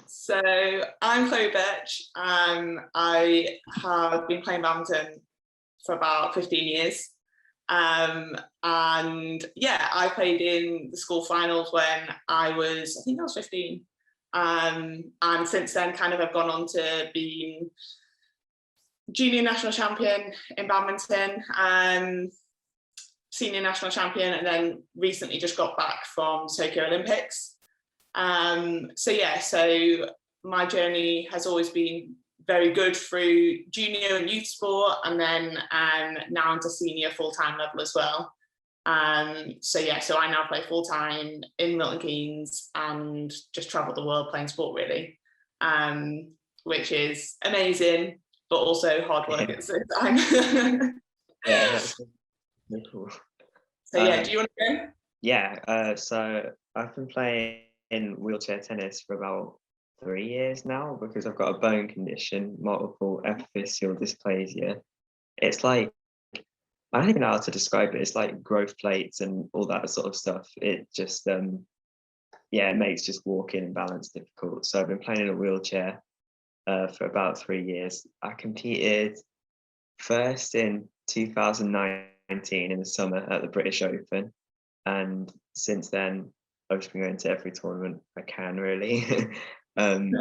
So I'm Chloe Birch. I have been playing badminton for about 15 years. And yeah, I played in the school finals when I think I was 15. And since then kind of have gone on to being junior national champion in badminton, senior national champion, and then recently just got back from Tokyo Olympics. So my journey has always been very good through junior and youth sport, and then now into senior full-time level as well. So I now play full-time in Milton Keynes and just travel the world playing sport really, which is amazing, but also hard work at the same time. Yeah, that's really cool. So yeah, do you want to go? Yeah, so I've been playing in wheelchair tennis for about 3 years now because I've got a bone condition, multiple epiphyseal dysplasia. It's like, I don't even know how to describe it. It's like growth plates and all that sort of stuff. It just, it makes just walking and balance difficult. So I've been playing in a wheelchair for about 3 years. I competed first in 2019 in the summer at the British Open. And since then, I've just been going to every tournament I can, really. And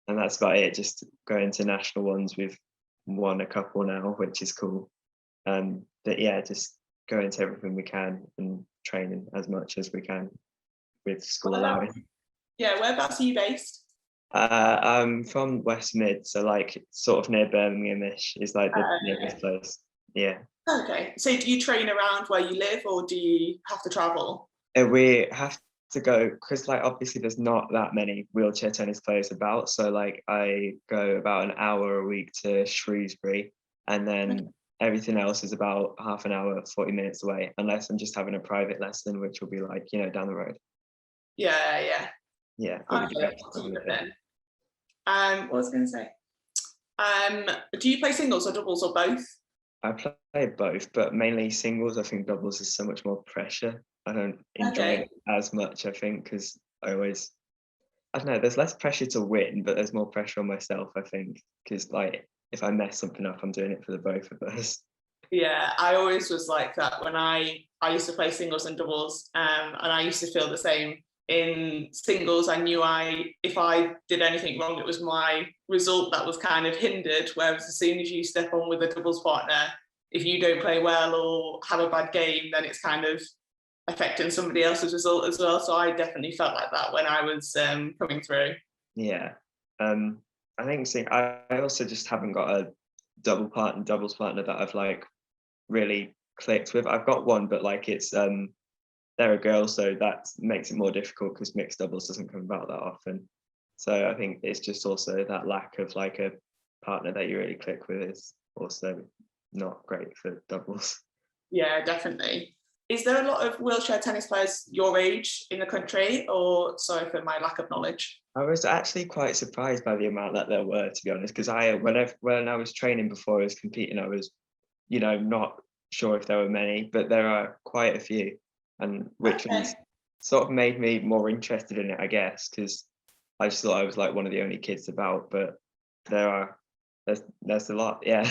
that's about it. Just going to national ones. We've won a couple now, which is cool. But yeah, just going to everything we can and training as much as we can with school allowing. Yeah, whereabouts are you based? I'm from West Mid, so like sort of near Birmingham-ish is like the nearest place. Yeah. Okay, so do you train around where you live, or do you have to travel? We have to go because like obviously there's not that many wheelchair tennis players about, so like I go about an hour a week to Shrewsbury, and then everything else is about half an hour, 40 minutes away, unless I'm just having a private lesson, which will be like, down the road. Yeah. Okay. What was I going to say? Do you play singles or doubles or both? I play both, but mainly singles. I think doubles is so much more pressure. I don't enjoy it as much, I think, because I don't know, there's less pressure to win, but there's more pressure on myself, I think, because like if I mess something up, I'm doing it for the both of us. Yeah, I always was like that when I used to play singles and doubles, and I used to feel the same. In singles, I knew if I did anything wrong, it was my result that was kind of hindered, whereas as soon as you step on with a doubles partner, if you don't play well or have a bad game, then it's kind of affecting somebody else's result as well. So I definitely felt like that when I was coming through. Yeah. I think I also just haven't got a doubles partner that I've like really clicked with. I've got one, but like it's they're a girl, so that makes it more difficult because mixed doubles doesn't come about that often. So I think it's just also that lack of like a partner that you really click with is also not great for doubles. Yeah, definitely. Is there a lot of wheelchair tennis players your age in the country, or sorry for my lack of knowledge? I was actually quite surprised by the amount that there were, to be honest, because when I was training before I was competing, I was, not sure if there were many, but there are quite a few, and which was sort of made me more interested in it, I guess, because I just thought I was like one of the only kids about, but there's a lot, yeah.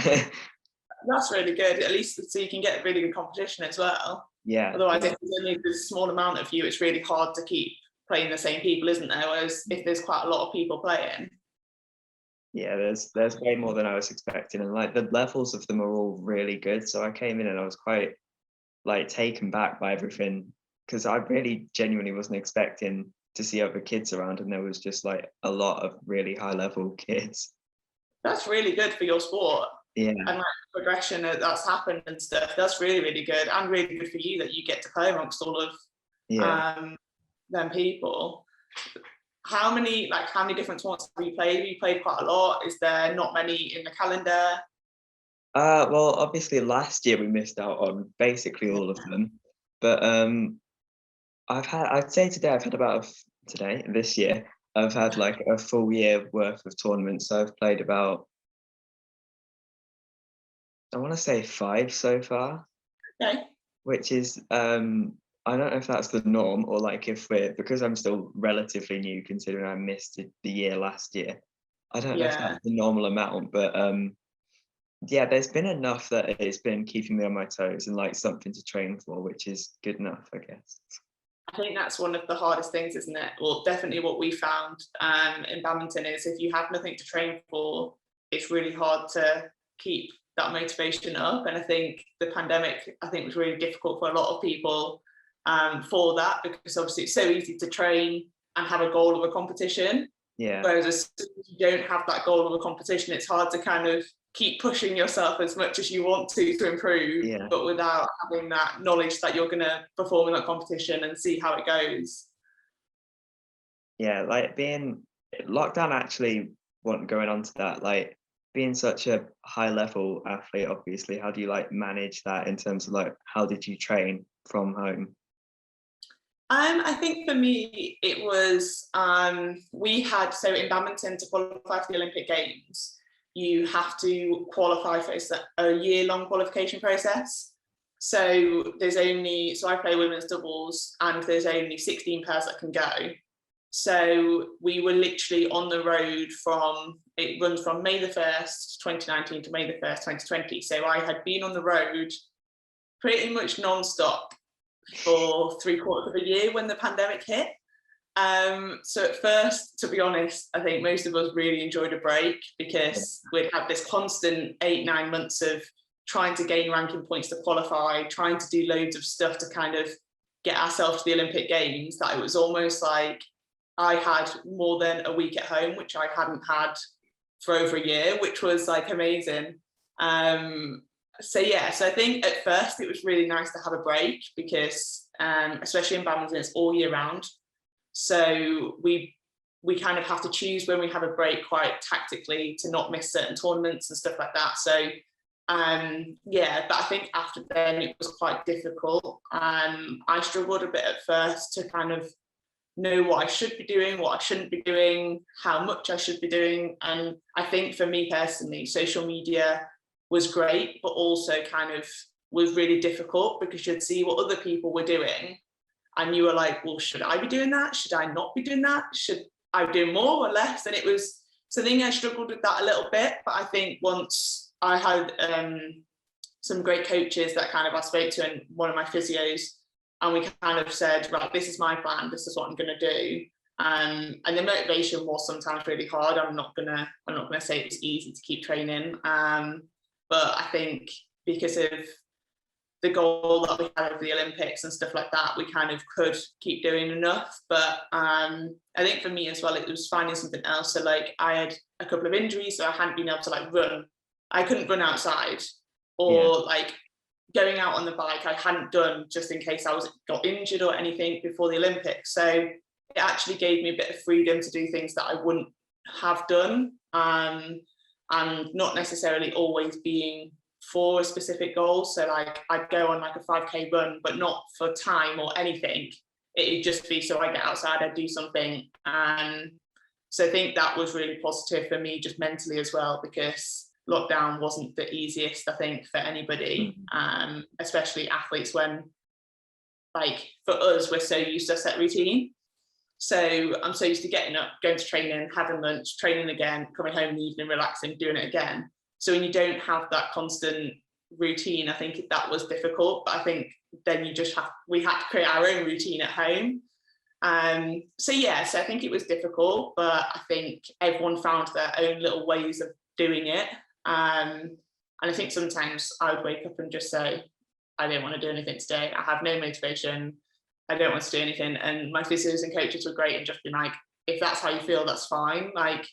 That's really good. At least so you can get really good competition as well. Yeah. Otherwise, if there's only a small amount of you, it's really hard to keep playing the same people, isn't there? Whereas if there's quite a lot of people playing. Yeah, there's way more than I was expecting, and like the levels of them are all really good. So I came in and I was quite like taken back by everything because I really genuinely wasn't expecting to see other kids around, and there was just like a lot of really high level kids. That's really good for your sport. Yeah. And like progression that's happened and stuff. That's really, really good, and really good for you that you get to play amongst all of them people. How many different tournaments have you played? Have you played quite a lot? Is there not many in the calendar? Well, obviously last year we missed out on basically all of them, but I'd say this year I've had like a full year worth of tournaments. So I've played about, I want to say 5 so far. Okay. Which is I don't know if that's the norm or like if we're, because I'm still relatively new considering I missed the year last year. I don't know if Yeah. that's the normal amount, but yeah, there's been enough that it's been keeping me on my toes and like something to train for, which is good enough, I guess. I think that's one of the hardest things, isn't it? Well, definitely what we found in badminton is if you have nothing to train for, it's really hard to keep that motivation up. And I think the pandemic, I think, was really difficult for a lot of people for that, because obviously it's so easy to train and have a goal of a competition. Yeah, Whereas as soon as you don't have that goal of a competition, it's hard to kind of keep pushing yourself as much as you want to improve, yeah, but without having that knowledge that you're going to perform in that competition and see how it goes. yeah. Like being lockdown actually, what going on to that, like being such a high level athlete, obviously, how do you like manage that in terms of like how did you train from home? I think for me, it was we had, so in badminton, to qualify for the Olympic Games, you have to qualify for a year-long qualification process. So I play women's doubles, and there's only 16 pairs that can go. So we were literally on the road it runs from May the 1st, 2019 to May the 1st, 2020. So I had been on the road pretty much non-stop for 3/4 of a year when the pandemic hit. So at first, to be honest, I think most of us really enjoyed a break, because we'd had this constant 8-9 months of trying to gain ranking points to qualify, trying to do loads of stuff to kind of get ourselves to the Olympic Games, that it was almost like I had more than a week at home, which I hadn't had for over a year, which was like amazing. So yeah, so I think at first it was really nice to have a break, because especially in badminton, it's all year round. So we kind of have to choose when we have a break quite tactically to not miss certain tournaments and stuff like that. So yeah, but I think after then it was quite difficult. I struggled a bit at first to kind of know what I should be doing, what I shouldn't be doing, how much I should be doing. And I think for me personally, social media was great, but also kind of was really difficult, because you'd see what other people were doing and you were like, well, should I be doing that? Should I not be doing that? Should I do more or less? And it was, so I think I struggled with that a little bit. But I think once I had some great coaches that kind of I spoke to, and one of my physios, and we kind of said, right, this is my plan, this is what I'm going to do. And the motivation was sometimes really hard. I'm not gonna say it's easy to keep training. But I think because of the goal that we had of the Olympics and stuff like that, we kind of could keep doing enough. But I think for me as well, it was finding something else. So like I had a couple of injuries, so I hadn't been able to like run. I couldn't run outside, Yeah, or like going out on the bike I hadn't done, just in case I got injured or anything before the Olympics. So it actually gave me a bit of freedom to do things that I wouldn't have done, and not necessarily always being for a specific goal. So like I'd go on like a 5K run, but not for time or anything. It'd just be so I get outside, I'd do something. So I think that was really positive for me, just mentally as well, because lockdown wasn't the easiest, I think, for anybody, especially athletes, when like for us, we're so used to a set routine. So I'm so used to getting up, going to training, having lunch, training again, coming home in the evening, relaxing, doing it again. So when you don't have that constant routine, I think that was difficult. But I think then we had to create our own routine at home. So yeah, so I think it was difficult, but I think everyone found their own little ways of doing it. And I think sometimes I would wake up and just say, I don't want to do anything today. I have no motivation. I don't want to do anything. And my physios and coaches were great and just been like, if that's how you feel, that's fine. Like,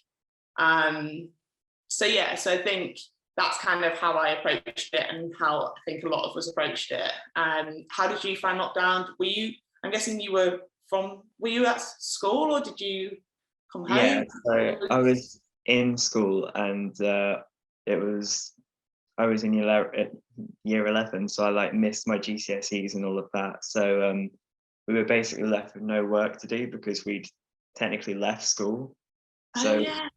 so yeah, so I think that's kind of how I approached it, and how I think a lot of us approached it. How did you find lockdown? I'm guessing were you at school, or did you come yeah. home? So I was in school, and I was in year 11, so I like missed my GCSEs and all of that. So we were basically left with no work to do because we'd technically left school. Oh So yeah.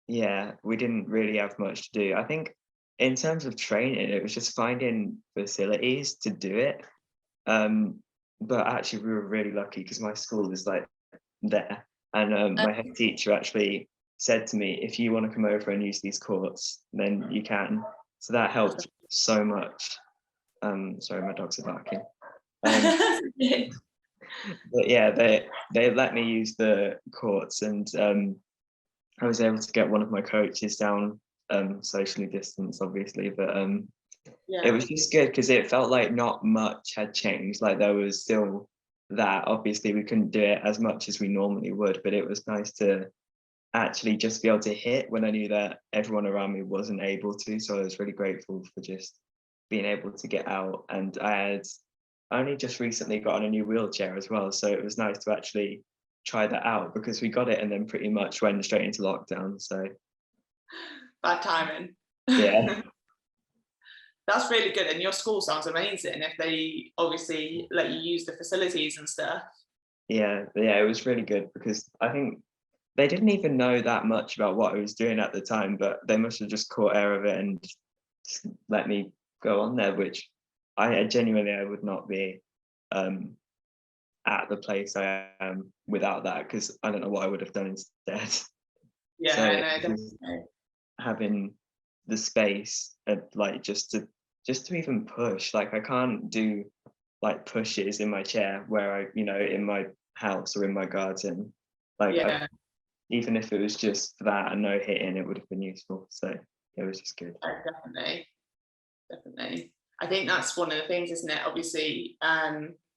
yeah, we didn't really have much to do. I think in terms of training, it was just finding facilities to do it. but actually we were really lucky because my school is like there, and my head teacher actually said to me, if you want to come over and use these courts, then you can. So that helped so much. Sorry, my dogs are barking. But yeah, they let me use the courts, and I was able to get one of my coaches down, socially distanced, obviously, but it was just good because it felt like not much had changed. Like there was still that. Obviously, we couldn't do it as much as we normally would, but it was nice to actually just be able to hit when I knew that everyone around me wasn't able to. So I was really grateful for just being able to get out. And I had only just recently got on a new wheelchair as well. So it was nice to actually try that out because we got it and then pretty much went straight into lockdown. So Bad timing. yeah. That's really good. And your school sounds amazing if they obviously let you use the facilities and stuff. Yeah, it was really good because I think they didn't even know that much about what I was doing at the time, but they must have just caught air of it and just let me go on there, which I genuinely I would not be at the place I am without that, because I don't know what I would have done instead. Yeah, So I know, definitely. having the space and like just to even push, like I can't do like pushes in my chair where I, in my house or in my garden. Like Yeah, even if it was just that and no hitting, it would have been useful. So it was just good. definitely. Definitely. I think that's one of the things, isn't it? Obviously,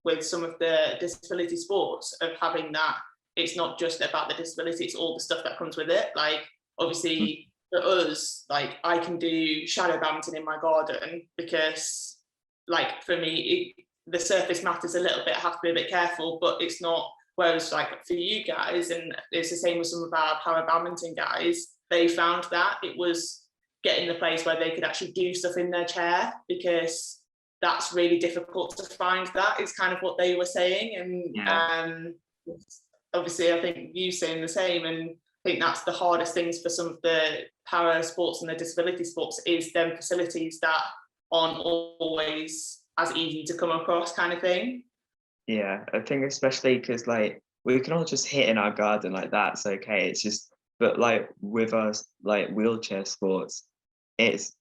with some of the disability sports, of having that, it's not just about the disability, it's all the stuff that comes with it. Like, Mm. obviously, for us, like, I can do shadow badminton in my garden because, like, for me, the surface matters a little bit. I have to be a bit careful, but it's not. Whereas, like, for you guys, and it's the same with some of our para badminton guys, they found that it was getting the place where they could actually do stuff in their chair, because that's really difficult to find. That is kind of what they were saying. Yeah. And obviously I think you saying the same, and I think that's the hardest things for some of the para sports and the disability sports, is them facilities that aren't always as easy to come across, kind of thing. Yeah, I think especially because like we can all just hit in our garden, like that's okay. It's just, but like with us, like wheelchair sports, it's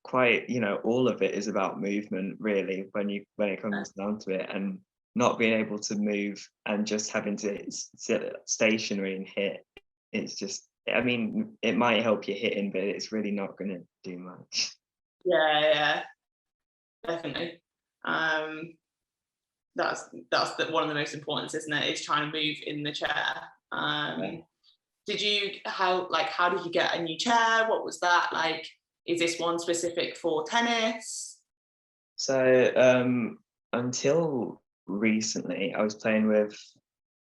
quite, all of it is about movement really when it comes down to it, and not being able to move and just having to sit stationary and hit. It's just, I mean, it might help you hitting, but it's really not going to do much. Yeah, definitely. That's one of the most important, isn't it? Is trying to move in the chair. Yeah. How did you get a new chair? What was that like? Is this one specific for tennis? So until recently, I was playing with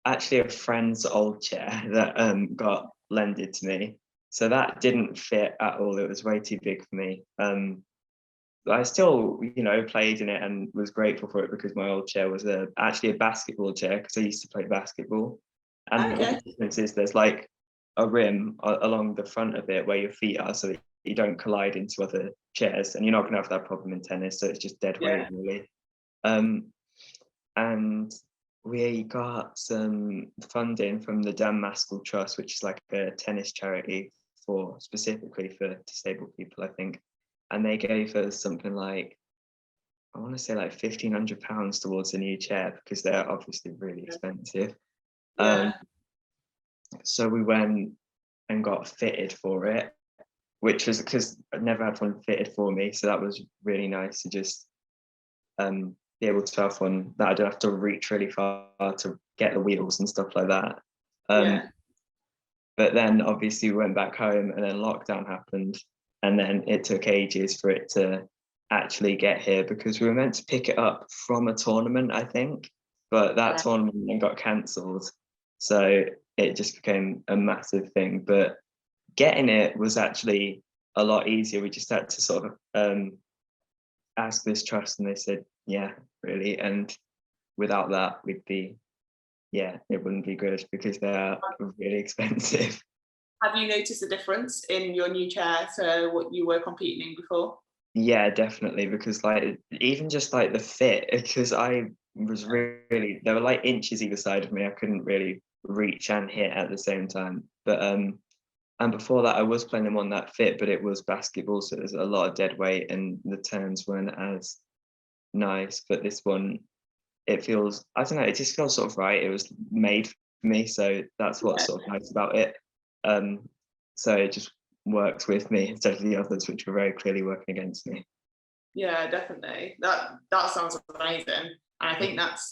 actually a friend's old chair that got lended to me. So that didn't fit at all. It was way too big for me. But I still, played in it and was grateful for it because my old chair was actually a basketball chair because I used to play basketball. And Okay. the difference is there's like a rim along the front of it where your feet are, so that you don't collide into other chairs, and you're not going to have that problem in tennis. So it's just dead weight Yeah. really. And we got some funding from the Dan Maskell Trust, which is like a tennis charity for specifically for disabled people, I think. And they gave us something like, I want to say like £1,500 towards a new chair because they're obviously really expensive. Yeah. So we went and got fitted for it, which was because I'd never had one fitted for me. So that was really nice to just be able to have one that I don't have to reach really far to get the wheels and stuff like that. Yeah. But then obviously we went back home and then lockdown happened, and then it took ages for it to actually get here because we were meant to pick it up from a tournament, I think, but that tournament then got cancelled. So it just became a massive thing. But getting it was actually a lot easier. We just had to sort of ask this trust, and they said, yeah, really. And without that, it wouldn't be good because they're really expensive. Have you noticed a difference in your new chair to what you were competing in before? Yeah, definitely. Because like even just like the fit, because I was really, they were like inches either side of me. I couldn't really reach and hit at the same time. But and before that I was playing them on that fit, but it was basketball, so there's a lot of dead weight and the turns weren't as nice. But this one, it feels, I don't know, it just feels sort of right. It was made for me, so that's what's sort of nice about it. So it just works with me instead of the others, which were very clearly working against me. Yeah, definitely. That sounds amazing. And I think that's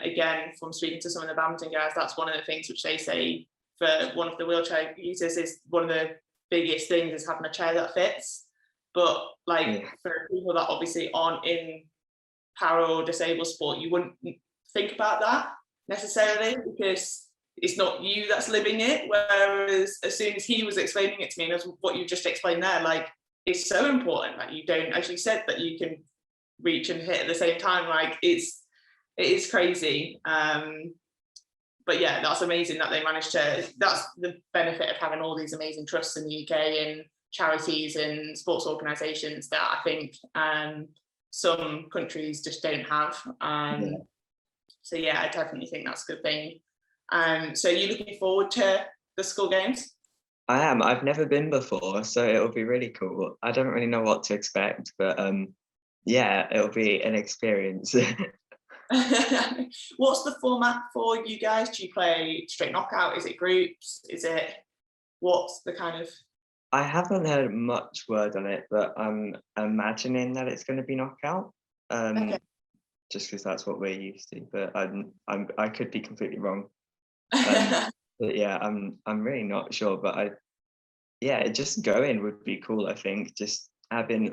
again, from speaking to some of the badminton guys, that's one of the things which they say for one of the wheelchair users is one of the biggest things is having a chair that fits. But like for people that obviously aren't in para or disabled sport, you wouldn't think about that necessarily because it's not you that's living it. Whereas as soon as he was explaining it to me, and that's what you just explained there, like it's so important that you don't, as you said, that you can reach and hit at the same time. Like it is crazy. But yeah, that's amazing that they managed to, that's the benefit of having all these amazing trusts in the UK and charities and sports organisations that I think some countries just don't have. So yeah, I definitely think that's a good thing. So you're looking forward to the school games? I am. I've never been before, so it'll be really cool. I don't really know what to expect, but yeah, it'll be an experience. What's the format for you guys? Do you play straight knockout? Is it groups? Is it, what's the kind of? I haven't heard much word on it, but I'm imagining that it's going to be knockout. Okay. Just because that's what we're used to. But I could be completely wrong. But yeah, I'm really not sure. But just going would be cool. I think just having,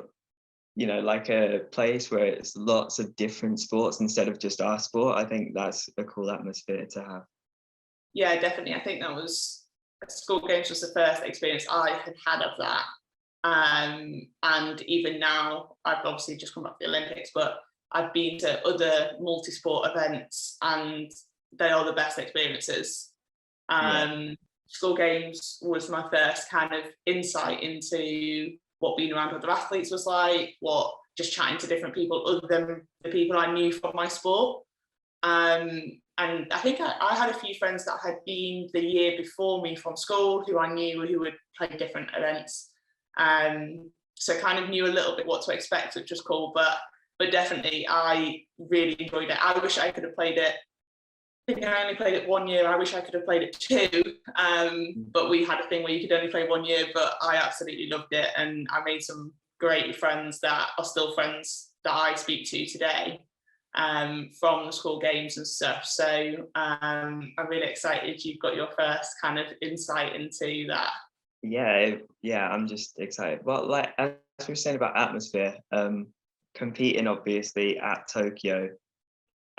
you know, like a place where it's lots of different sports instead of just our sport. I think that's a cool atmosphere to have. Yeah, definitely. I think that was school games was the first experience I had of that. And even now, I've obviously just come back to the Olympics, but I've been to other multi-sport events and they are the best experiences. School games was my first kind of insight into what being around other athletes was like, what just chatting to different people other than the people I knew from my sport. And I think I had a few friends that had been the year before me from school who I knew who would play different events. So kind of knew a little bit what to expect, which was cool. But definitely I really enjoyed it. I wish I could have played it. I think I only played it 1 year. I wish I could have played it 2. But we had a thing where you could only play 1 year, but I absolutely loved it. And I made some great friends that are still friends that I speak to today from the school games and stuff. So I'm really excited you've got your first kind of insight into that. Yeah, I'm just excited. Well, like as we were saying about atmosphere, competing obviously at Tokyo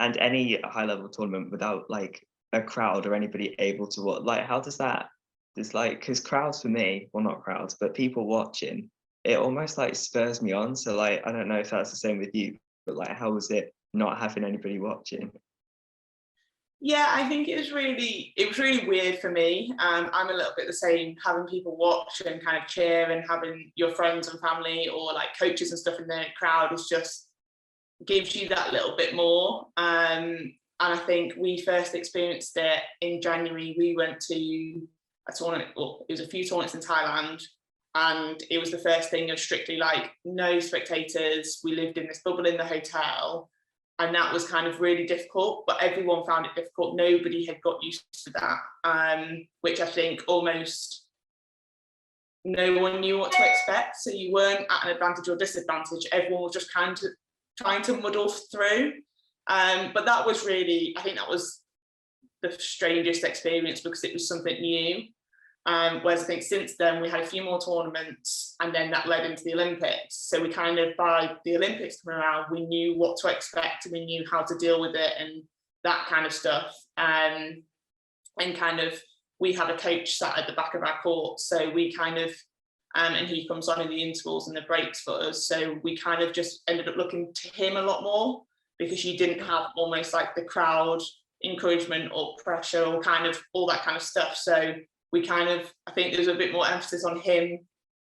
and any high level tournament without like a crowd or anybody able to watch, like how does that, it's like, because crowds for me, well not crowds, but people watching, it almost like spurs me on. So like, I don't know if that's the same with you, but like how was it not having anybody watching? Yeah, I think it was really weird for me. I'm a little bit the same, having people watch and kind of cheer and having your friends and family or like coaches and stuff in the crowd is just gives you that little bit more. And I think we first experienced it in January. We went to a tournament, well, it was a few tournaments in Thailand, and it was the first thing of strictly like no spectators. We lived in this bubble in the hotel, and that was kind of really difficult, but everyone found it difficult. Nobody had got used to that, which I think almost no one knew what to expect. So you weren't at an advantage or disadvantage. Everyone was just kind of trying to muddle through. But that was really, I think that was the strangest experience because it was something new. Whereas I think since then we had a few more tournaments and then that led into the Olympics. So we kind of, by the Olympics coming around, we knew what to expect and we knew how to deal with it and that kind of stuff. And kind of, we had a coach sat at the back of our court. So we kind of, and he comes on in the intervals and the breaks for us. So we kind of just ended up looking to him a lot more because you didn't have almost like the crowd encouragement or pressure or kind of all that kind of stuff. So we kind of, I think there's a bit more emphasis on him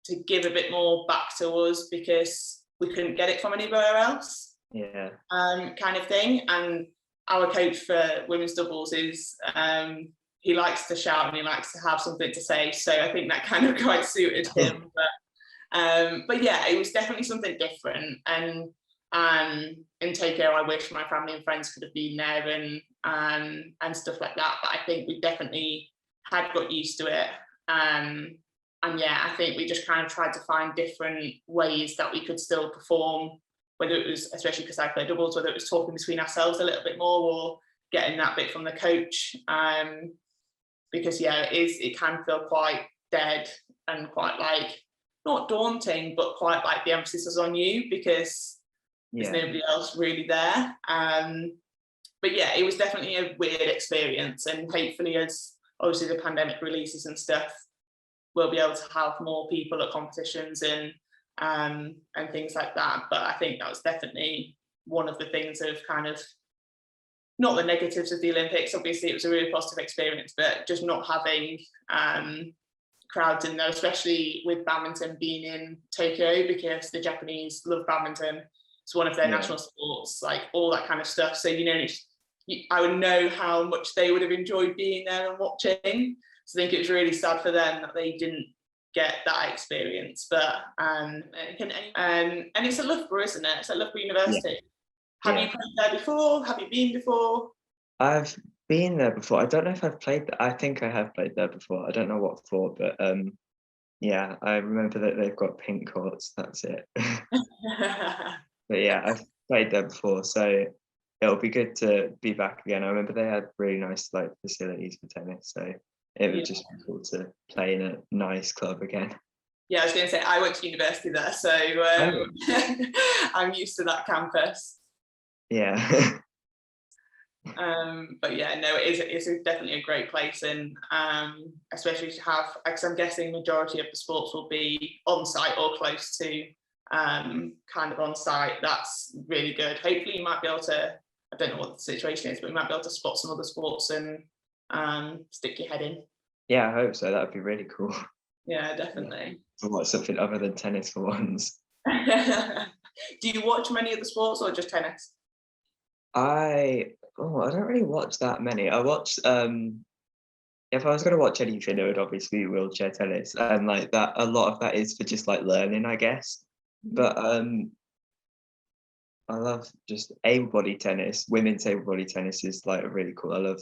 to give a bit more back to us because we couldn't get it from anywhere else. Yeah. Kind of thing. And our coach for women's doubles is he likes to shout and he likes to have something to say. So I think that kind of quite suited him. But yeah, it was definitely something different. And in Tokyo, I wish my family and friends could have been there and stuff like that. But I think we definitely had got used to it. And yeah, I think we just kind of tried to find different ways that we could still perform, whether it was, especially because I play doubles, whether it was talking between ourselves a little bit more or getting that bit from the coach. Because yeah, it can feel quite dead and quite like, not daunting, but quite like the emphasis is on you because there's nobody else really there. But yeah, it was definitely a weird experience, and hopefully as obviously the pandemic releases and stuff, we'll be able to have more people at competitions and things like that. But I think that was definitely one of the things of kind of, not the negatives of the Olympics, obviously it was a really positive experience, but just not having crowds in there, especially with badminton being in Tokyo, because the Japanese love badminton. It's one of their national sports, like all that kind of stuff. So, you know, I would know how much they would have enjoyed being there and watching. So I think it was really sad for them that they didn't get that experience. But and it's at Loughborough, isn't it? It's at Loughborough University. Have you played there before? Have you been before? I've been there before. I don't know if I've played there. I think I have played there before. I don't know what for, but yeah, I remember that they've got pink courts. That's it. But yeah, I've played there before, so it'll be good to be back again. I remember they had really nice like facilities for tennis, so it would just be cool to play in a nice club again. Yeah, I was going to say I went to university there, so I'm used to that campus. Yeah. But yeah, no, it's definitely a great place, and especially to have, because I'm guessing majority of the sports will be on site or close to kind of on site. That's really good. Hopefully you might be able to, I don't know what the situation is, but we might be able to spot some other sports and stick your head in. Yeah, I hope so. That would be really cool. Yeah, definitely. To watch something other than tennis for once. Do you watch many of the sports or just tennis? I don't really watch that many. I watch if I was gonna watch anything, it would obviously be wheelchair tennis. And like that, a lot of that is for just like learning, I guess. But I love just able-body tennis. Women's able-body tennis is like really cool. I love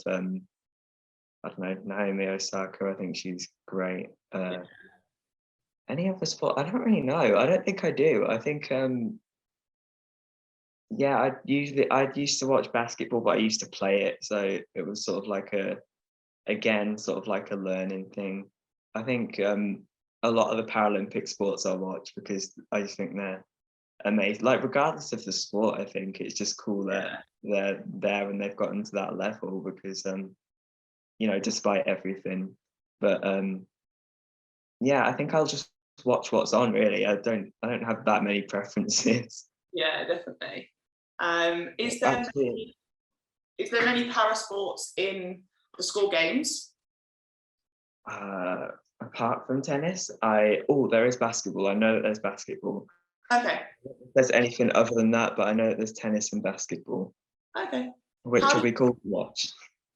I don't know, Naomi Osaka. I think she's great. Any other sport? I don't really know. I don't think I do. I think yeah, I used to watch basketball, but I used to play it, so it was sort of like sort of like a learning thing. I think a lot of the Paralympic sports I watch because I just think they're amazing. Like regardless of the sport, I think it's just cool that they're there and they've gotten to that level because you know, despite everything. But yeah, I think I'll just watch what's on really. I don't have that many preferences. Yeah, definitely. Is there any para sports in the school games? Apart from tennis, there is basketball. I know that there's basketball. Okay. If there's anything other than that, but I know that there's tennis and basketball. Okay. Which will be cool to watch.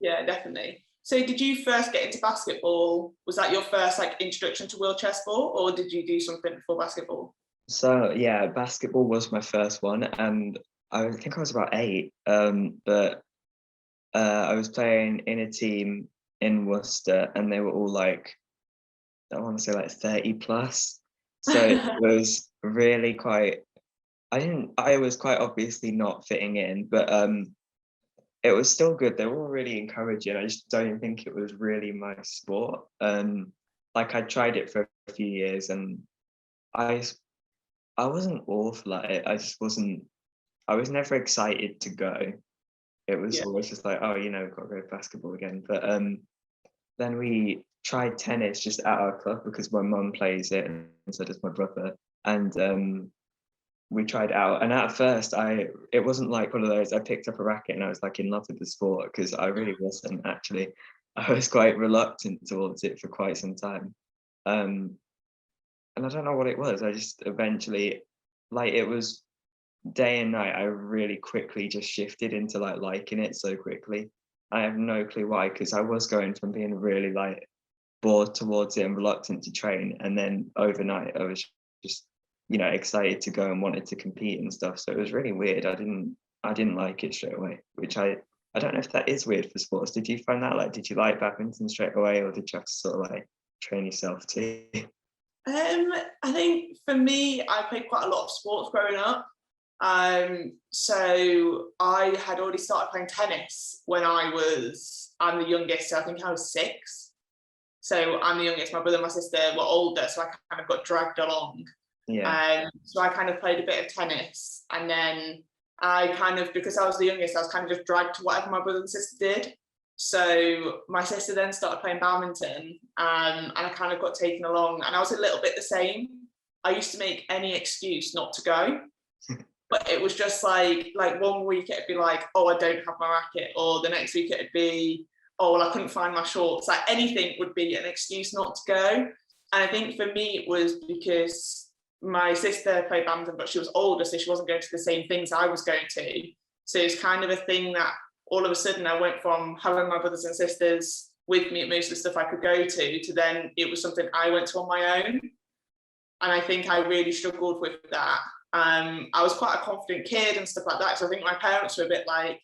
Yeah, definitely. So did you first get into basketball? Was that your first like introduction to wheelchair sport, or did you do something before basketball? So yeah, basketball was my first one, and I think I was about 8. But I was playing in a team in Worcester, and they were all like, I want to say like 30 plus. So it was really quite. I was quite obviously not fitting in, but it was still good. They were all really encouraging. I just don't think it was really my sport. Like I tried it for a few years, and I wasn't awful at it. I just wasn't. I was never excited to go. It was always just like, oh, you know, got to go to basketball again. But then we tried tennis just at our club because my mum plays it, and so does my brother. And we tried it out. And at first, it wasn't like one of those. I picked up a racket and I was like in love with the sport because I really wasn't actually. I was quite reluctant towards it for quite some time. And I don't know what it was. I just eventually, like, it was day and night, I really quickly just shifted into like liking it so quickly. I have no clue why, because I was going from being really like bored towards it and reluctant to train, and then overnight I was just, you know, excited to go and wanted to compete and stuff. So it was really weird. I didn't like it straight away, which I don't know if that is weird for sports. Did you find that, like, did you like badminton straight away, or did you have to sort of like train yourself too? I think for me, I played quite a lot of sports growing up. So I had already started playing tennis when I'm the youngest, so I think I was 6. So I'm the youngest, my brother and my sister were older, so I kind of got dragged along. Yeah. So I kind of played a bit of tennis, and then I kind of, because I was the youngest, I was kind of just dragged to whatever my brother and sister did. So my sister then started playing badminton, and I kind of got taken along, and I was a little bit the same. I used to make any excuse not to go, but it was just like 1 week it'd be like, oh, I don't have my racket, or the next week it'd be, oh, well, I couldn't find my shorts. Like anything would be an excuse not to go. And I think for me it was because my sister played badminton, but she was older, so she wasn't going to the same things I was going to. So it's kind of a thing that all of a sudden I went from having my brothers and sisters with me at most of the stuff I could go to then it was something I went to on my own. And I think I really struggled with that. I was quite a confident kid and stuff like that. So I think my parents were a bit like,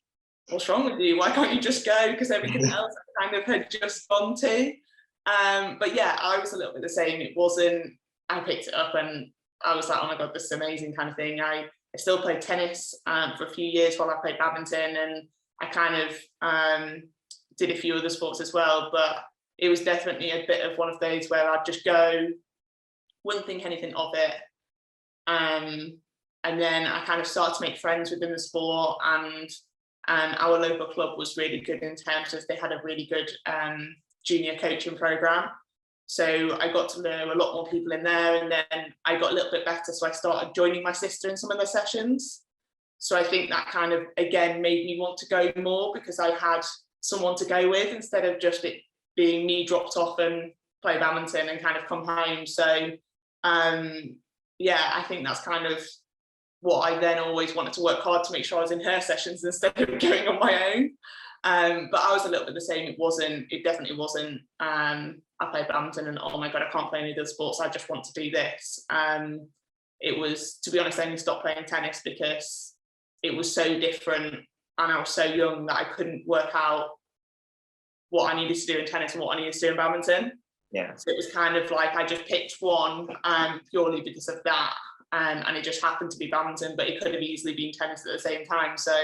what's wrong with you? Why can't you just go? Because everything else I kind of had just gone to. But yeah, I was a little bit the same. It wasn't, I picked it up and I was like, oh my God, this is amazing kind of thing. I still played tennis for a few years while I played badminton, and I kind of did a few other sports as well. But it was definitely a bit of one of those where I'd just go, wouldn't think anything of it. And then I kind of started to make friends within the sport, and our local club was really good in terms of they had a really good junior coaching program. So I got to know a lot more people in there, and then I got a little bit better. So I started joining my sister in some of the sessions. So I think that kind of, again, made me want to go more because I had someone to go with instead of just it being me dropped off and play badminton and kind of come home. So yeah, I think that's kind of what I then always wanted to work hard to make sure I was in her sessions instead of going on my own. But I was a little bit the same. It definitely wasn't, I played badminton and oh my God, I can't play any other sports. I just want to do this. It was, to be honest, I only stopped playing tennis because it was so different and I was so young that I couldn't work out what I needed to do in tennis and what I needed to do in badminton. Yeah. So it was kind of like I just picked one purely because of that. And it just happened to be badminton, but it could have easily been tennis at the same time. So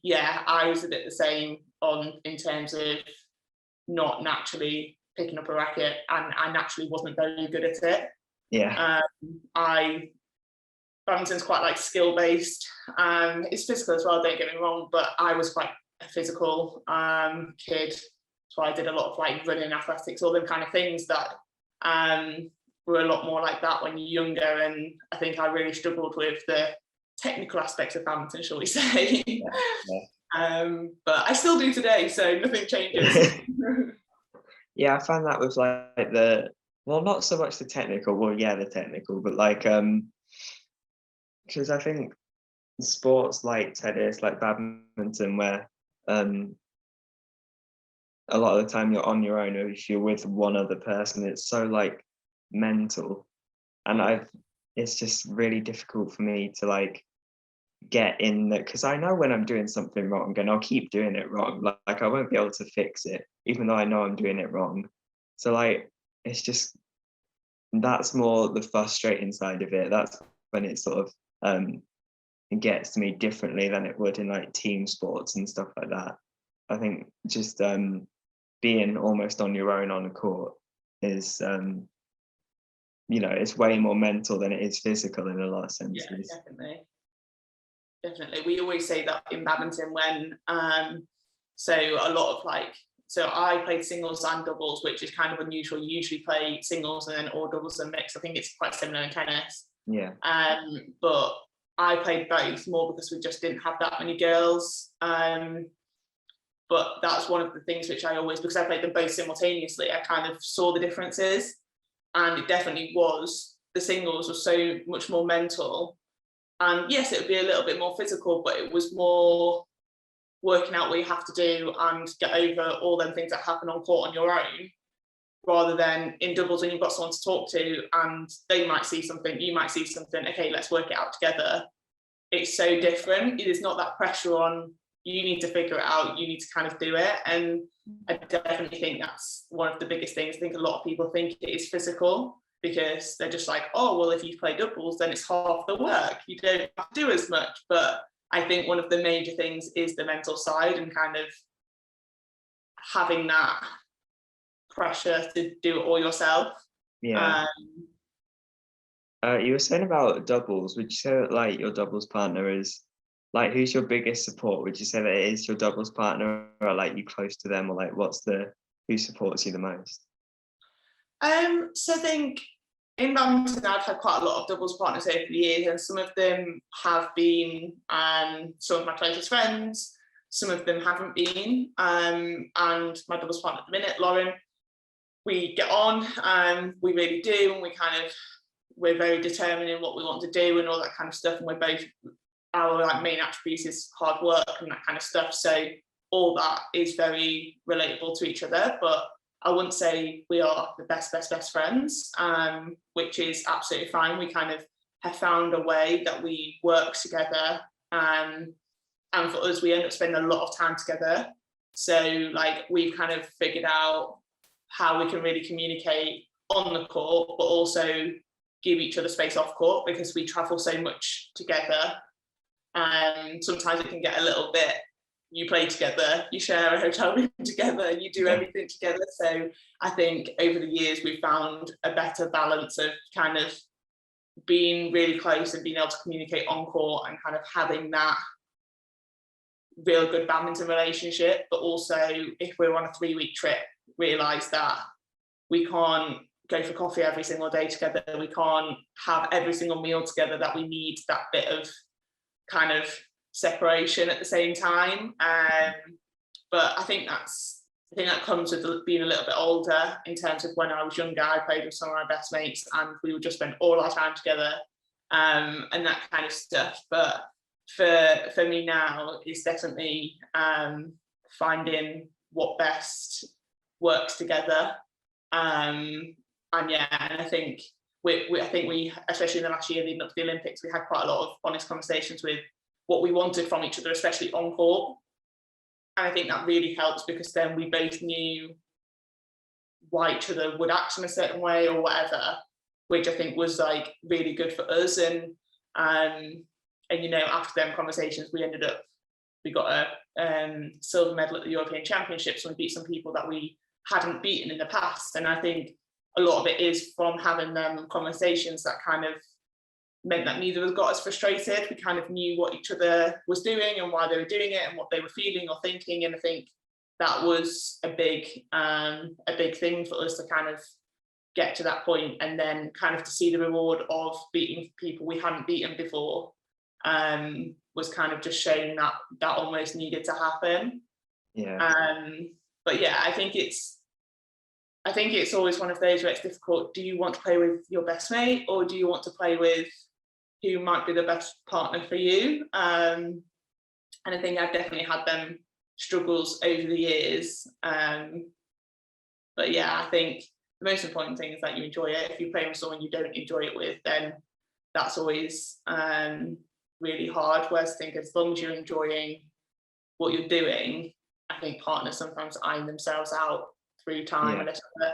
yeah, I was a bit the same in terms of not naturally picking up a racket, and I naturally wasn't very good at it. Yeah. Badminton's quite like skill based. It's physical as well, don't get me wrong, but I was quite a physical kid. So I did a lot of like running, athletics, all them kind of things that were a lot more like that when you're younger. And I think I really struggled with the technical aspects of badminton, shall we say. But I still do today, so nothing changes. Yeah, I find that with like not so much the technical, the technical, but like because I think sports like tennis, like badminton, where a lot of the time you're on your own, or if you're with one other person, it's so like mental, and it's just really difficult for me to like get in that, because I know when I'm doing something wrong and I'll keep doing it wrong, like I won't be able to fix it even though I know I'm doing it wrong. So like it's just, that's more the frustrating side of it. That's when it sort of it gets to me differently than it would in like team sports and stuff like that. I think just being almost on your own on a court is it's way more mental than it is physical in a lot of senses. Yeah, definitely. We always say that in badminton when so a lot of like, so I played singles and doubles, which is kind of unusual. You usually play singles and then or doubles and mix. I think it's quite similar in tennis. Yeah. But I played both more because we just didn't have that many girls. But that's one of the things which I always, because I played them both simultaneously, I kind of saw the differences. And it definitely was, the singles were so much more mental. And yes, it would be a little bit more physical, but it was more working out what you have to do and get over all them things that happen on court on your own, rather than in doubles when you've got someone to talk to and they might see something, you might see something, okay, let's work it out together. It's so different. It is not that pressure on you need to figure it out, you need to kind of do it. And I definitely think that's one of the biggest things. I think a lot of people think it is physical because they're just like, oh, well, if you play doubles, then it's half the work. You don't have to do as much. But I think one of the major things is the mental side and kind of having that pressure to do it all yourself. Yeah. You were saying about doubles. Would you say that like your doubles partner is like who's your biggest support? Would you say that it is your doubles partner, or like you close to them, or like who supports you the most? So I think in badminton I've had quite a lot of doubles partners over the years, and some of them have been some of my closest friends, some of them haven't been. And my doubles partner at the minute, Lauren, we get on, we really do, and we're very determined in what we want to do and all that kind of stuff. And we're both, our like main attributes is hard work and that kind of stuff. So all that is very relatable to each other. But I wouldn't say we are the best friends, which is absolutely fine. We kind of have found a way that we work together. And for us, we end up spending a lot of time together. So like we've kind of figured out how we can really communicate on the court, but also give each other space off court because we travel so much together. And sometimes it can get a little bit, you play together, you share a hotel room together, you do everything together. So I think over the years we've found a better balance of kind of being really close and being able to communicate on court and kind of having that real good badminton relationship, but also if we're on a 3-week trip, realise that we can't go for coffee every single day together, we can't have every single meal together, that we need that bit of kind of separation at the same time. But I think that comes with being a little bit older. In terms of when I was younger, I played with some of my best mates and we would just spend all our time together, and that kind of stuff. But for me now, it's definitely finding what best works together. And I think we, especially in the last year leading up to the Olympics, we had quite a lot of honest conversations with what we wanted from each other, especially on court. And I think that really helps because then we both knew why each other would act in a certain way or whatever, which I think was like really good for us. And after them conversations, we got a silver medal at the European Championships, and we beat some people that we hadn't beaten in the past. And I think a lot of it is from having them conversations that kind of meant that neither of us got as frustrated. We kind of knew what each other was doing and why they were doing it and what they were feeling or thinking. And I think that was a big thing for us to kind of get to that point, and then kind of to see the reward of beating people we hadn't beaten before was kind of just showing that almost needed to happen. But yeah, I think it's always one of those where it's difficult. Do you want to play with your best mate, or do you want to play with who might be the best partner for you? And I think I've definitely had them struggles over the years. But yeah, I think the most important thing is that you enjoy it. If you play with someone you don't enjoy it with, then that's always really hard. Whereas I think as long as you're enjoying what you're doing, I think partners sometimes iron themselves out through time a little bit.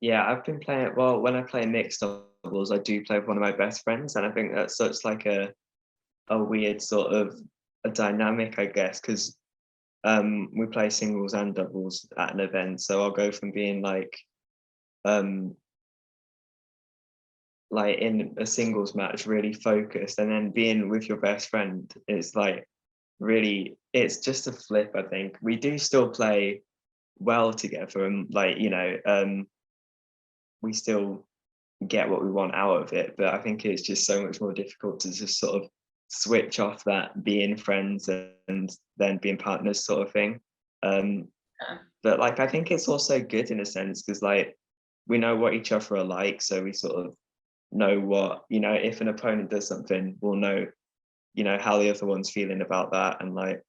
Yeah, I've been playing, well, when I play mixed doubles, I do play with one of my best friends, and I think that's such like a weird sort of a dynamic, I guess, because we play singles and doubles at an event, so I'll go from being like in a singles match really focused, and then being with your best friend is like really, it's just a flip. I think we do still play well together, and we still get what we want out of it, but I think it's just so much more difficult to just sort of switch off that being friends and then being partners sort of thing. But like I think it's also good in a sense because like we know what each other are like, so we sort of know what, if an opponent does something, we'll know, how the other one's feeling about that, and like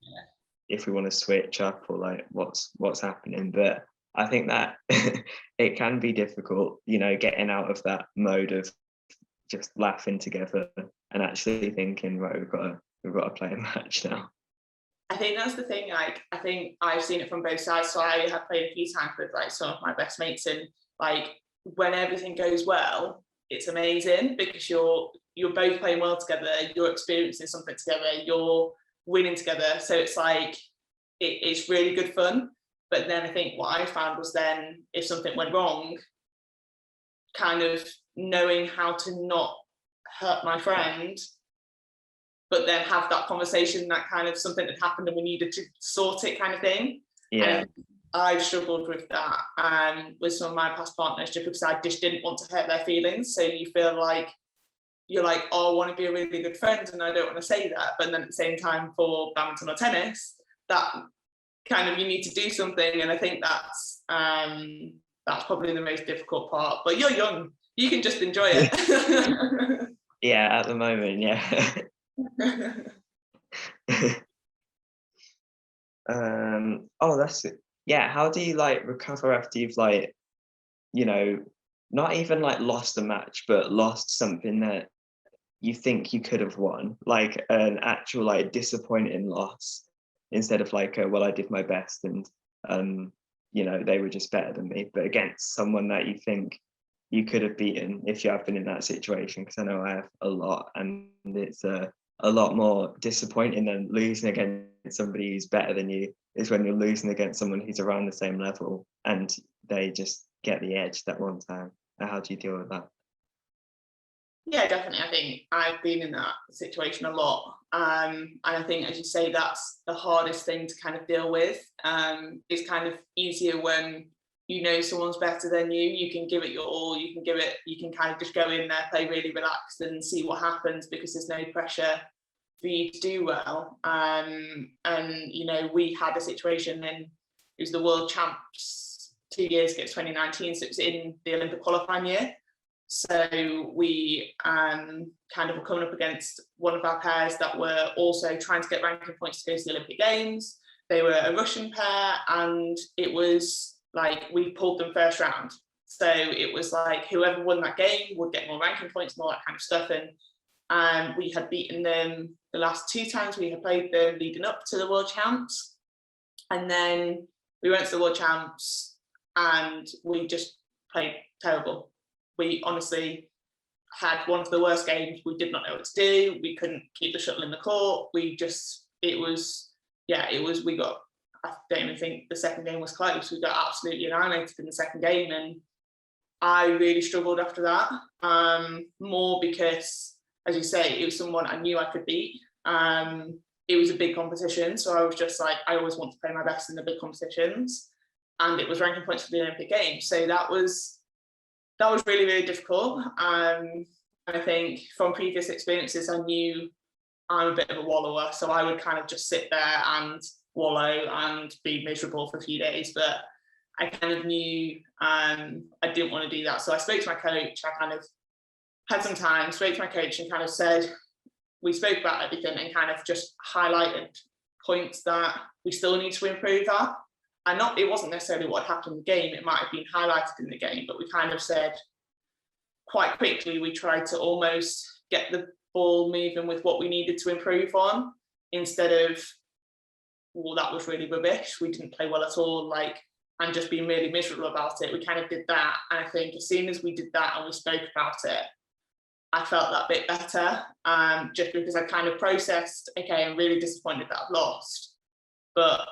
if we want to switch up, or like what's happening. But I think that it can be difficult, getting out of that mode of just laughing together and actually thinking, right, we've got to play a match now. I think that's the thing. Like, I think I've seen it from both sides. So I have played a few times with like some of my best mates, and like when everything goes well, it's amazing because you're both playing well together, you're experiencing something together, you're winning together. So it's like it's really good fun. But then I think what I found was then if something went wrong, kind of knowing how to not hurt my friend, but then have that conversation that kind of something had happened and we needed to sort it kind of thing. Yeah. And I've struggled with that with some of my past partners just because I just didn't want to hurt their feelings. So you feel like you're like, oh, I want to be a really good friend and I don't want to say that. But then at the same time for badminton or tennis, that kind of you need to do something. And I think that's probably the most difficult part. But you're young, you can just enjoy it. Yeah, at the moment, yeah. That's it. Yeah, how do you like recover after you've like, not even like lost a match, but lost something that you think you could have won, like an actual like disappointing loss, instead of like well, I did my best and they were just better than me, but against someone that you think you could have beaten if you have been in that situation? Because I know I have a lot, and it's a lot more disappointing than losing against somebody who's better than you, is when you're losing against someone who's around the same level and they just get the edge that one time. How do you deal with that? Yeah, definitely. I think I've been in that situation a lot. And I think, as you say, that's the hardest thing to kind of deal with. It's kind of easier when you know someone's better than you. You can give it your all. You can kind of just go in there, play really relaxed and see what happens because there's no pressure for you to do well. And, we had a situation in, it was the world champs 2 years ago, 2019. So it was in the Olympic qualifying year. So we kind of were coming up against one of our pairs that were also trying to get ranking points to go to the Olympic Games. They were a Russian pair, and it was like we pulled them first round. So it was like whoever won that game would get more ranking points and all that kind of stuff. And we had beaten them the last 2 times we had played them leading up to the World Champs. And then we went to the World Champs and we just played terrible. We honestly had one of the worst games. We did not know what to do. We couldn't keep the shuttle in the court. We got, I don't even think the second game was close. We got absolutely annihilated in the second game. And I really struggled after that, more because, as you say, it was someone I knew I could beat. It was a big competition. So I was just like, I always want to play my best in the big competitions. And it was ranking points for the Olympic Games. So that was really, really difficult. I think from previous experiences, I knew I'm a bit of a wallower. So I would kind of just sit there and wallow and be miserable for a few days. But I kind of knew I didn't want to do that. So I spoke to my coach. I kind of had some time, spoke to my coach and kind of said, we spoke about everything and kind of just highlighted points that we still need to improve at. And it wasn't necessarily what happened in the game, it might have been highlighted in the game, but we kind of said quite quickly, we tried to almost get the ball moving with what we needed to improve on, instead of, well, that was really rubbish, we didn't play well at all, and just being really miserable about it. We kind of did that. And I think as soon as we did that and we spoke about it, I felt that bit better, just because I kind of processed, okay, I'm really disappointed that I've lost. But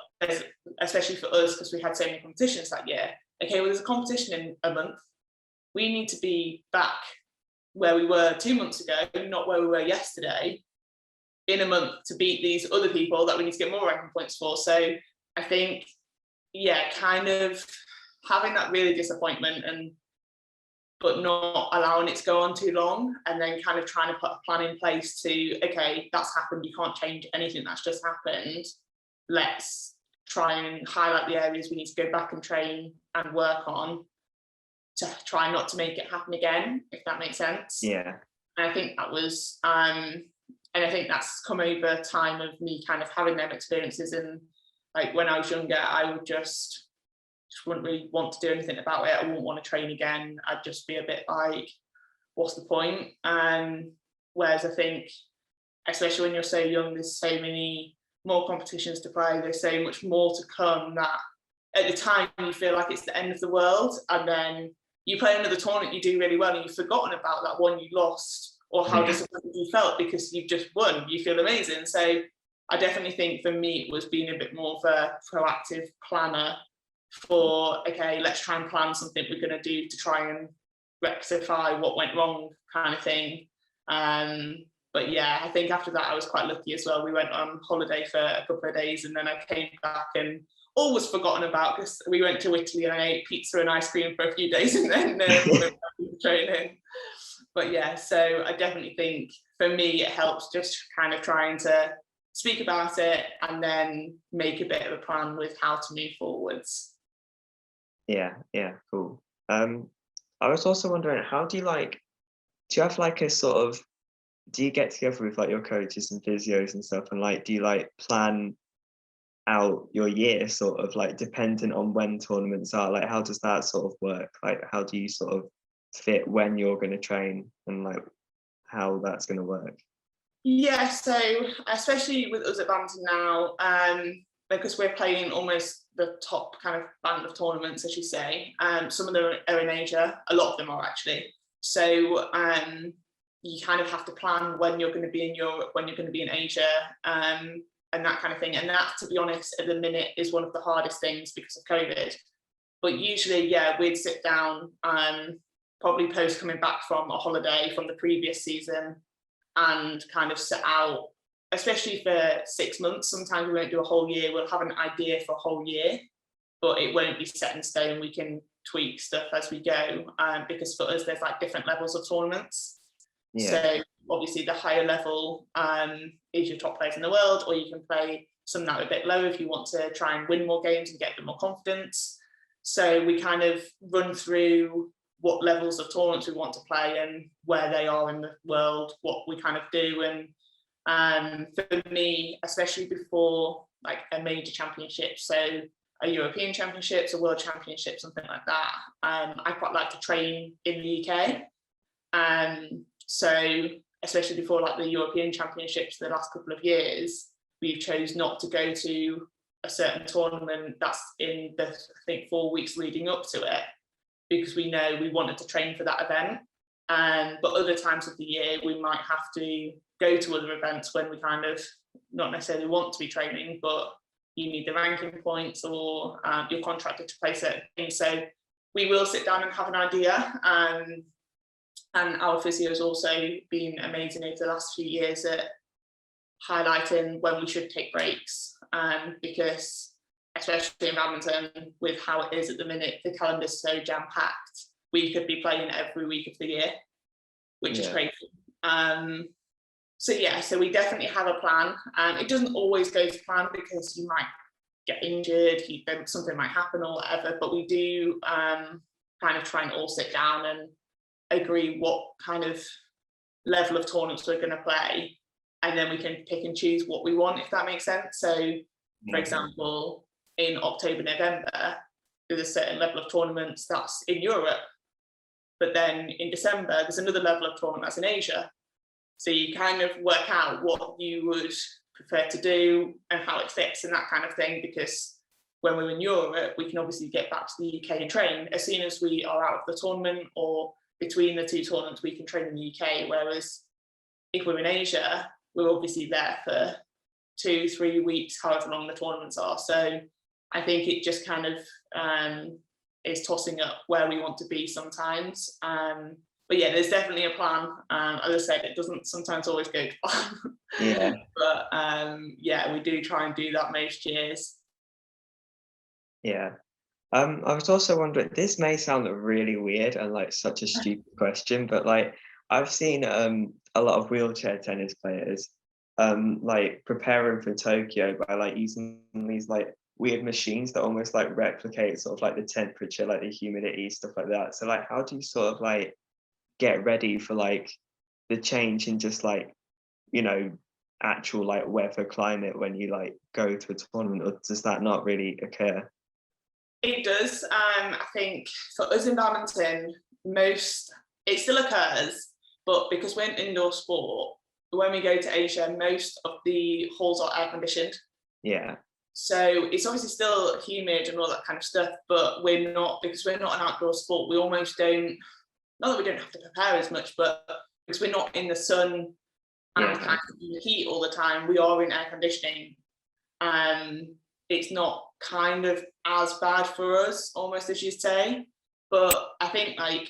especially for us, because we had so many competitions that year, okay, well, there's a competition in a month. We need to be back where we were 2 months ago, not where we were yesterday, in a month to beat these other people that we need to get more ranking points for. So I think, yeah, kind of having that really disappointment but not allowing it to go on too long, and then kind of trying to put a plan in place to, okay, that's happened, you can't change anything that's just happened. Let's try and highlight the areas we need to go back and train and work on, to try not to make it happen again, if that makes sense. Yeah. And I think that was, and I think that's come over time of me kind of having them experiences. And like when I was younger, I would just wouldn't really want to do anything about it. I wouldn't want to train again. I'd just be a bit like, what's the point? Whereas I think, especially when you're so young, there's so many more competitions to play. There's so much more to come that at the time you feel like it's the end of the world, and then you play another tournament, you do really well, and you've forgotten about that one you lost or how disappointed you felt because you've just won. You feel amazing. So I definitely think for me it was being a bit more of a proactive planner for, okay, let's try and plan something we're going to do to try and rectify what went wrong, kind of thing. But yeah, I think after that I was quite lucky as well. We went on holiday for a couple of days and then I came back and all was forgotten about because we went to Italy and I ate pizza and ice cream for a few days and then went back to training. But yeah, so I definitely think for me it helps just kind of trying to speak about it and then make a bit of a plan with how to move forwards. Yeah, cool. I was also wondering, how do you have like a sort of, do you get together with like your coaches and physios and stuff, and like do you like plan out your year sort of like dependent on when tournaments are? Like how does that sort of work? Like how do you sort of fit when you're going to train and like how that's going to work? Yeah, so especially with us at badminton now, because we're playing almost the top kind of band of tournaments, as you say. Some of them are in Asia, a lot of them are actually. So you kind of have to plan when you're going to be in Europe, when you're going to be in Asia, and that kind of thing. And that, to be honest, at the minute is one of the hardest things because of COVID. But usually, yeah, we'd sit down, probably post coming back from a holiday from the previous season, and kind of set out, especially for 6 months. Sometimes we won't do a whole year. We'll have an idea for a whole year, but it won't be set in stone. We can tweak stuff as we go, because for us, there's like different levels of tournaments. Yeah. So obviously the higher level is your top players in the world, or you can play some that are a bit lower if you want to try and win more games and get a bit more confidence. So we kind of run through what levels of tournaments we want to play and where they are in the world, what we kind of do. And for me, especially before like a major championship, so a European Championships, a World Championship, something like that, I quite like to train in the UK. So especially before like the European Championships the last couple of years, we've chose not to go to a certain tournament that's in the, I think, 4 weeks leading up to it, because we know we wanted to train for that event. But other times of the year, we might have to go to other events when we kind of not necessarily want to be training, but you need the ranking points or you're contracted to play certain things. So we will sit down and have an idea. And our physio has also been amazing over the last few years at highlighting when we should take breaks, because especially in badminton, with how it is at the minute, the calendar's so jam-packed. We could be playing every week of the year, which is crazy. So we definitely have a plan. It doesn't always go to plan because you might get injured, something might happen or whatever, but we do kind of try and all sit down and agree what kind of level of tournaments we're going to play, and then we can pick and choose what we want, if that makes sense. So for example, in October, November, there's a certain level of tournaments that's in Europe, but then in December there's another level of tournament that's in Asia. So you kind of work out what you would prefer to do and how it fits and that kind of thing, because when we're in Europe, we can obviously get back to the UK and train. As soon as we are out of the tournament or between the two tournaments, we can train in the UK. Whereas if we're in Asia, we're obviously there for 2-3 weeks, however long the tournaments are. So I think it just kind of is tossing up where we want to be sometimes. But yeah, there's definitely a plan. As I said, it doesn't sometimes always go to plan. Yeah. But yeah, we do try and do that most years. Yeah. I was also wondering, this may sound really weird and like such a stupid question, but like I've seen a lot of wheelchair tennis players like preparing for Tokyo by like using these like weird machines that almost like replicate sort of like the temperature, like the humidity, stuff like that. So like how do you sort of like get ready for like the change in just like, you know, actual like weather climate when you like go to a tournament, or does that not really occur? It does. I think for us in badminton, it still occurs, but because we're an indoor sport, when we go to Asia, most of the halls are air conditioned. Yeah. So it's obviously still humid and all that kind of stuff, but because we're not an outdoor sport, we almost don't, not that we don't have to prepare as much, but because we're not in the sun and kind of in the heat all the time, we are in air conditioning. It's not kind of as bad for us, almost as you say. But I think like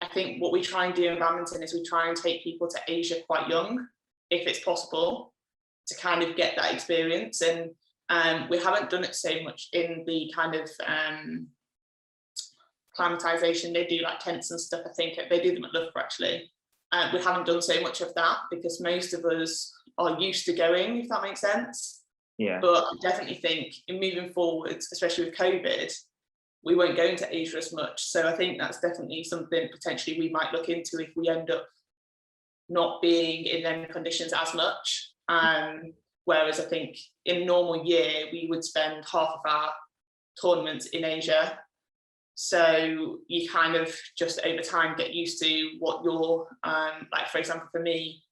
I think what we try and do in badminton is we try and take people to Asia quite young, if it's possible, to kind of get that experience. And we haven't done it so much in the kind of climatization. They do like tents and stuff. I think they do them at Loughborough actually. We haven't done so much of that because most of us are used to going, if that makes sense. Yeah. But I definitely think in moving forwards, especially with COVID, we won't go into Asia as much. So I think that's definitely something potentially we might look into if we end up not being in them conditions as much. Whereas I think in a normal year, we would spend half of our tournaments in Asia. So you kind of just over time get used to what you're like, for example, for me,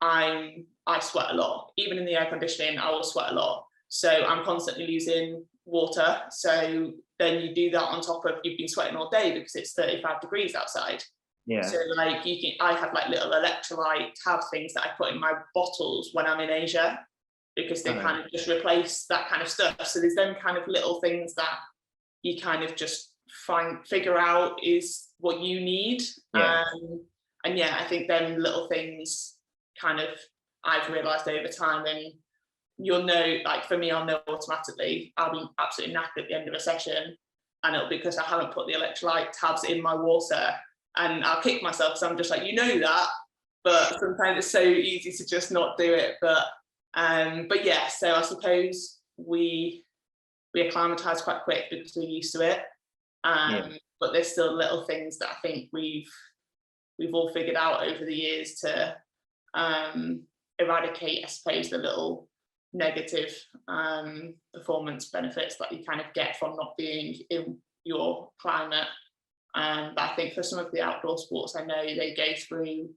I sweat a lot. Even in the air conditioning, I will sweat a lot. So I'm constantly losing water. So then you do that on top of you've been sweating all day because it's 35 degrees outside. Yeah. So like I have like little electrolyte tab things that I put in my bottles when I'm in Asia because they kind of just replace that kind of stuff. So there's them kind of little things that you kind of just figure out is what you need. Yeah. And yeah, I think them little things kind of I've realized over time, and you'll know, like for me, I'll know automatically I'll be absolutely knackered at the end of a session, and it'll be because I haven't put the electrolyte tabs in my water, and I'll kick myself because I'm just like, you know that, but sometimes it's so easy to just not do it. But yeah, so I suppose we acclimatise quite quick because we're used to it. But there's still little things that I think we've all figured out over the years to eradicate, I suppose, the little negative performance benefits that you kind of get from not being in your climate. But I think for some of the outdoor sports, I know they go through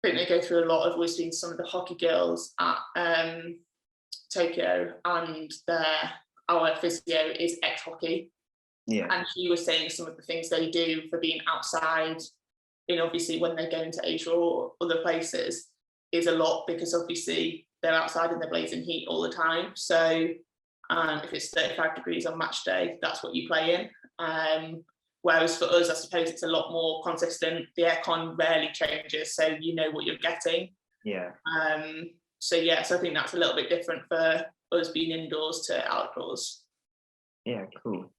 a lot of, we've seen some of the hockey girls at Tokyo, and our physio is ex-hockey. Yeah. And she was saying some of the things they do for being outside, in obviously when they go into Asia or other places, is a lot because obviously they're outside in the blazing heat all the time. So if it's 35 degrees on match day, that's what you play in. Whereas for us, I suppose it's a lot more consistent. The aircon rarely changes, so you know what you're getting. Yeah. So I think that's a little bit different for us being indoors to outdoors. Yeah, cool.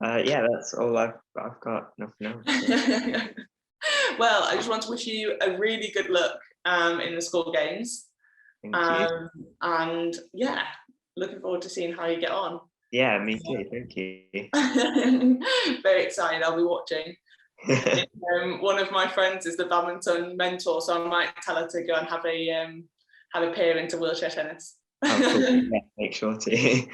Yeah, that's all I've got. Nothing else. Well, I just want to wish you a really good luck in the school games. Thank you. And yeah, looking forward to seeing how you get on. Yeah, me too. Thank you. Very excited. I'll be watching. One of my friends is the badminton mentor, so I might tell her to go and have a peer into wheelchair tennis. Oh, cool. Yeah, make sure to.